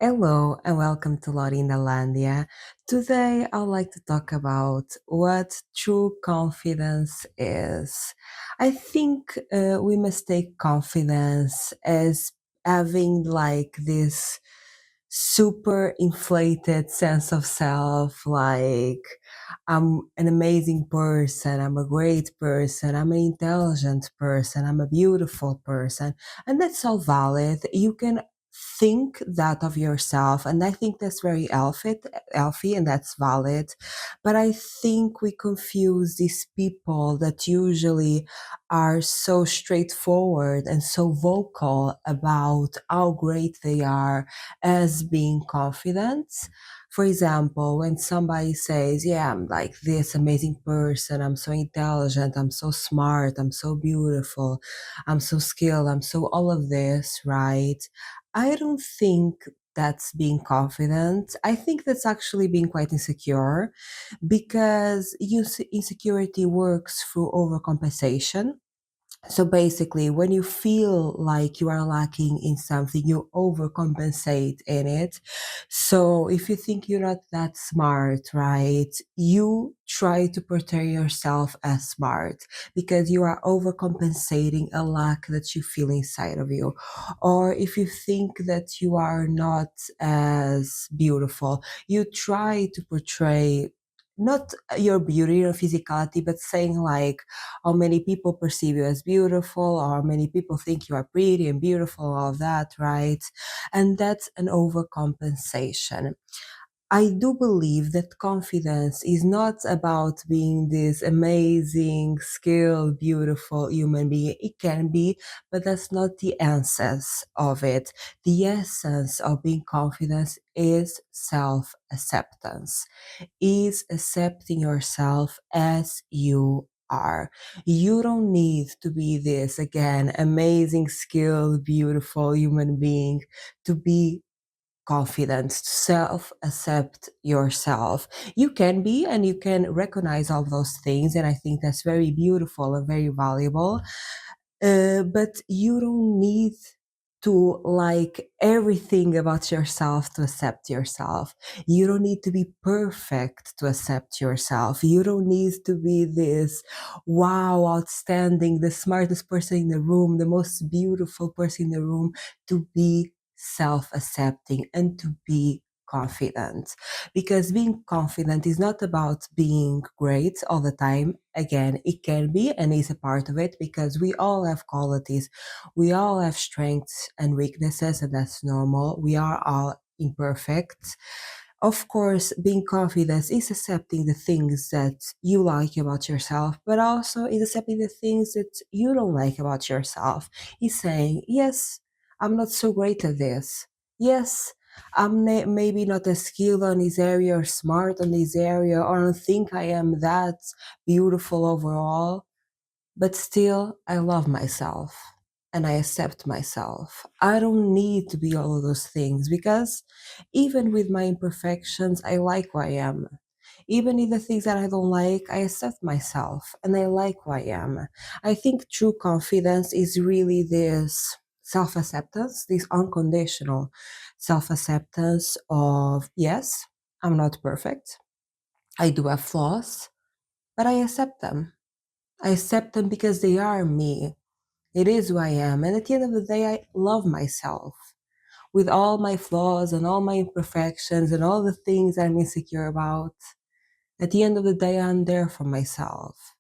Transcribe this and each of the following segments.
Hello and welcome to Lorindalandia. Today I'd like to talk about what true confidence is. I think we mistake confidence as having like this super inflated sense of self, like I'm an amazing person, I'm a great person, I'm an intelligent person, I'm a beautiful person, and that's all valid. You can think that of yourself, and I think that's very healthy and that's valid. But I think we confuse these people that usually are so straightforward and so vocal about how great they are as being confident. For example, when somebody says, yeah, I'm like this amazing person, I'm so intelligent, I'm so smart, I'm so beautiful, I'm so skilled, I'm so all of this, right? I don't think that's being confident. I think that's actually being quite insecure because insecurity works through overcompensation. So basically, when you feel like you are lacking in something, you overcompensate in it. So if you think you're not that smart, right, you try to portray yourself as smart because you are overcompensating a lack that you feel inside of you. Or if you think that you are not as beautiful, you try to portray not your beauty or physicality, but saying like, how many people perceive you as beautiful, or how many people think you are pretty and beautiful, all of that, right? And that's an overcompensation. I do believe that confidence is not about being this amazing, skilled, beautiful human being. It can be, but that's not the essence of it. The essence of being confident is self acceptance, is accepting yourself as you are. You don't need to be this, again, amazing, skilled, beautiful human being to be confident, self accept yourself. You can be, and you can recognize all those things. And I think that's very beautiful and very valuable. But you don't need to like everything about yourself to accept yourself. You don't need to be perfect to accept yourself. You don't need to be this wow, outstanding, the smartest person in the room, the most beautiful person in the room to be self accepting and to be confident, because being confident is not about being great all the time. Again, it can be and is a part of it because we all have qualities, we all have strengths and weaknesses, and that's normal. We are all imperfect. Of course, being confident is accepting the things that you like about yourself, but also is accepting the things that you don't like about yourself. Is saying, yes, I'm not so great at this. Yes, I'm maybe not as skilled on this area or smart on this area, or I don't think I am that beautiful overall, but still, I love myself and I accept myself. I don't need to be all of those things because even with my imperfections, I like who I am. Even in the things that I don't like, I accept myself and I like who I am. I think true confidence is really this self acceptance, this unconditional self acceptance of, yes, I'm not perfect. I do have flaws, but I accept them. I accept them because they are me. It is who I am. And at the end of the day, I love myself with all my flaws and all my imperfections and all the things I'm insecure about. At the end of the day, I'm there for myself.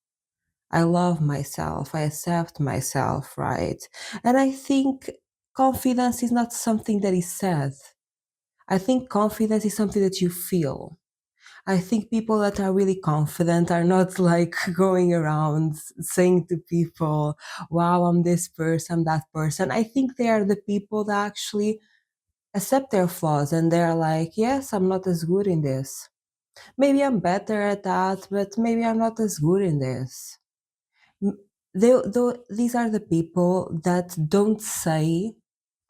I love myself. I accept myself, right? And I think confidence is not something that is said. I think confidence is something that you feel. I think people that are really confident are not like going around saying to people, wow, I'm this person, I'm that person. I think they are the people that actually accept their flaws and they're like, yes, I'm not as good in this. Maybe I'm better at that, but maybe I'm not as good in this. These are the people that don't say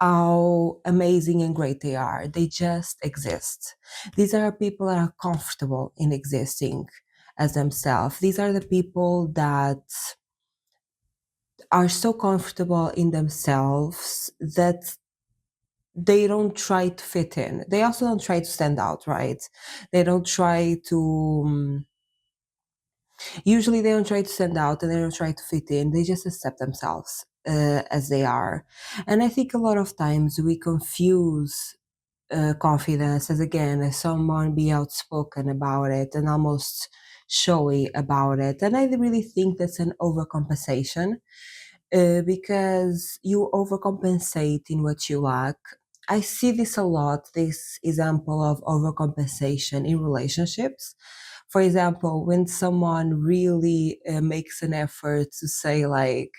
how amazing and great they are. They just exist. These are people that are comfortable in existing as themselves. These are the people that are so comfortable in themselves that they don't try to fit in. They also don't try to stand out, right? They don't try to usually they don't try to stand out, and they don't try to fit in. They just accept themselves as they are. And I think a lot of times we confuse confidence as, again, as someone be outspoken about it and almost showy about it. And I really think that's an overcompensation, because you overcompensate in what you lack. I see this a lot, this example of overcompensation in relationships. For example, when someone really makes an effort to say, like,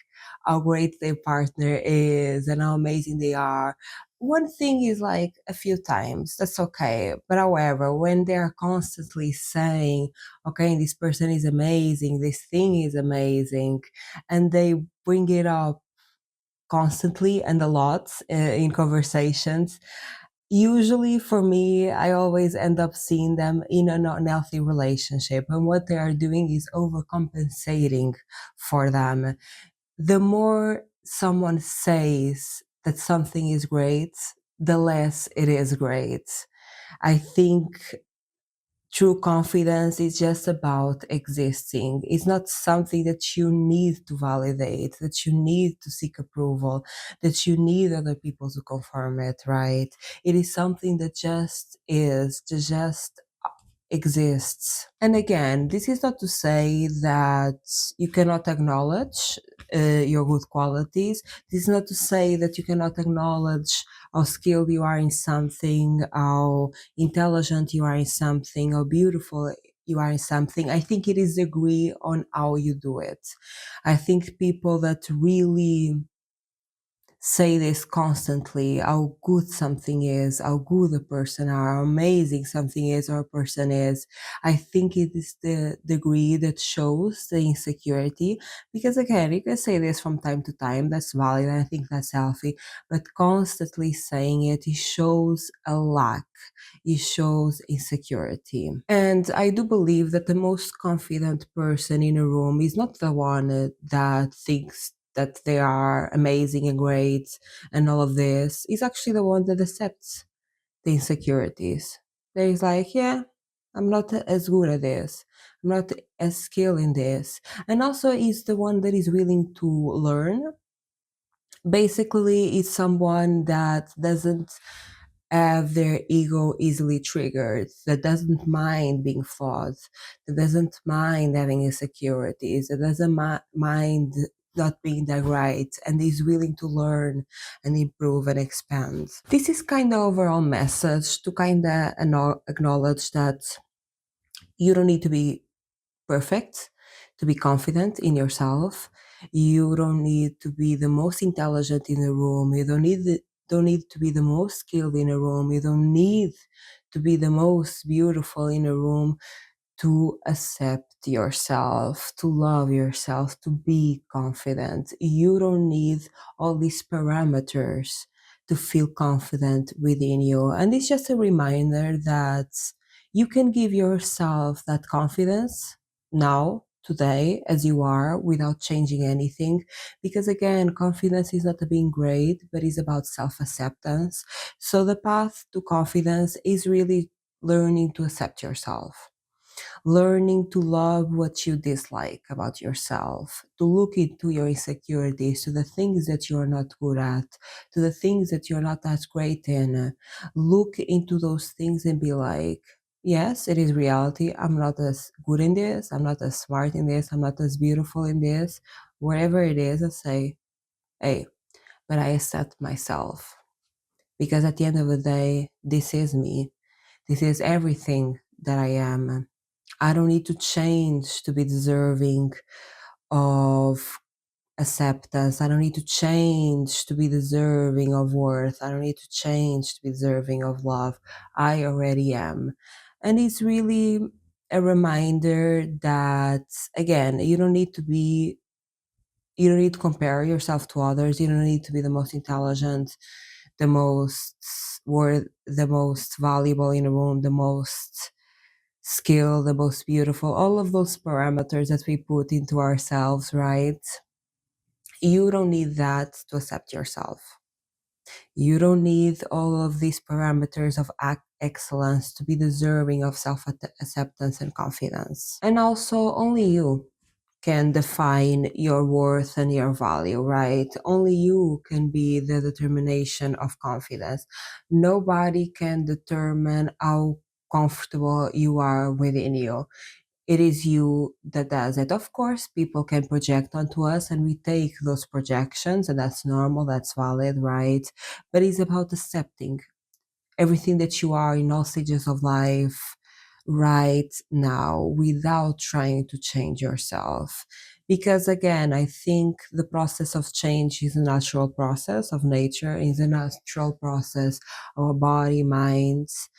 how great their partner is and how amazing they are. One thing is like a few times, that's okay. But however, when they are constantly saying, okay, this person is amazing, this thing is amazing, and they bring it up constantly and a lot in conversations. Usually, for me, I always end up seeing them in an unhealthy relationship, and what they are doing is overcompensating for them. The more someone says that something is great, the less it is great. I think true confidence is just about existing. It's not something that you need to validate, that you need to seek approval, that you need other people to confirm it, right? It is something that just is, just exists. And again, this is not to say that you cannot acknowledge your good qualities. This is not to say that you cannot acknowledge how skilled you are in something, how intelligent you are in something, how beautiful you are in something. I think it is agree on how you do it. I think people that really say this constantly, how good something is, how good a person are, how amazing something is or a person is. I think it is the degree that shows the insecurity, because again, you can say this from time to time, that's valid, I think that's healthy, but constantly saying it, it shows a lack, it shows insecurity. And I do believe that the most confident person in a room is not the one that thinks that they are amazing and great and all of this. Is actually the one that accepts the insecurities. That is like, yeah, I'm not as good at this. I'm not as skilled in this. And also is the one that is willing to learn. Basically, it's someone that doesn't have their ego easily triggered, that doesn't mind being flawed, that doesn't mind having insecurities, that doesn't mind not being that right, and is willing to learn and improve and expand. This is kind of overall message to kind of acknowledge that you don't need to be perfect to be confident in yourself. You don't need to be the most intelligent in the room. You don't need to be the most skilled in a room. You don't need to be the most beautiful in a room to accept yourself, to love yourself, to be confident. You don't need all these parameters to feel confident within you. And it's just a reminder that you can give yourself that confidence now, today, as you are, without changing anything. Because again, confidence is not being great, but is about self acceptance. So the path to confidence is really learning to accept yourself, learning to love what you dislike about yourself, to look into your insecurities, to the things that you're not good at, to the things that you're not that great in. Look into those things and be like, yes, it is reality. I'm not as good in this. I'm not as smart in this. I'm not as beautiful in this. Whatever it is, I say, hey, but I accept myself. Because at the end of the day, this is me. This is everything that I am. I don't need to change to be deserving of acceptance. I don't need to change to be deserving of worth. I don't need to change to be deserving of love. I already am. And it's really a reminder that, again, you don't need to compare yourself to others. You don't need to be the most intelligent, the most the most valuable in the room, the most skilled, the most beautiful, all of those parameters that we put into ourselves, right? You don't need that to accept yourself. You don't need all of these parameters of excellence to be deserving of self acceptance and confidence. And also, only you can define your worth and your value, right? Only you can be the determination of confidence. Nobody can determine how comfortable you are within you. It is you that does it. Of course, people can project onto us and we take those projections, and that's normal, that's valid, right? But it's about accepting everything that you are in all stages of life right now without trying to change yourself. Because again, I think the process of change is a natural process of nature, is a natural process of our body, minds,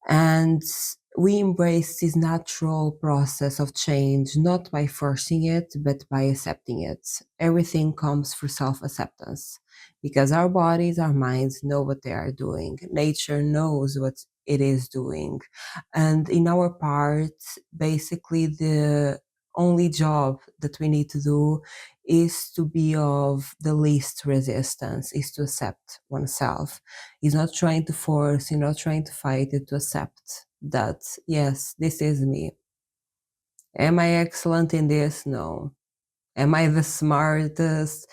and we embrace this natural process of change, not by forcing it, but by accepting it. Everything comes through self acceptance because our bodies, our minds know what they are doing. Nature knows what it is doing. And in our part, basically, the only job that we need to do is to be of the least resistance, is to accept oneself. He's not trying to force, he's not trying to fight it, to accept that, yes, this is me. Am I excellent in this? No. Am I the smartest,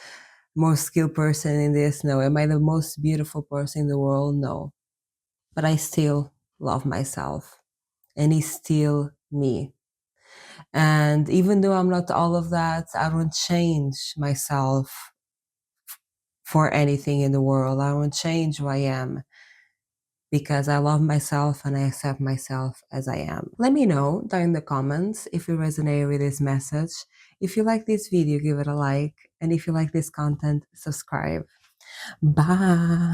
most skilled person in this? No. Am I the most beautiful person in the world? No. But I still love myself and it's still me. And even though I'm not all of that, I don't change myself for anything in the world. I won't change who I am because I love myself and I accept myself as I am. Let me know down in the comments if you resonate with this message. If you like this video, give it a like. And if you like this content, subscribe. Bye.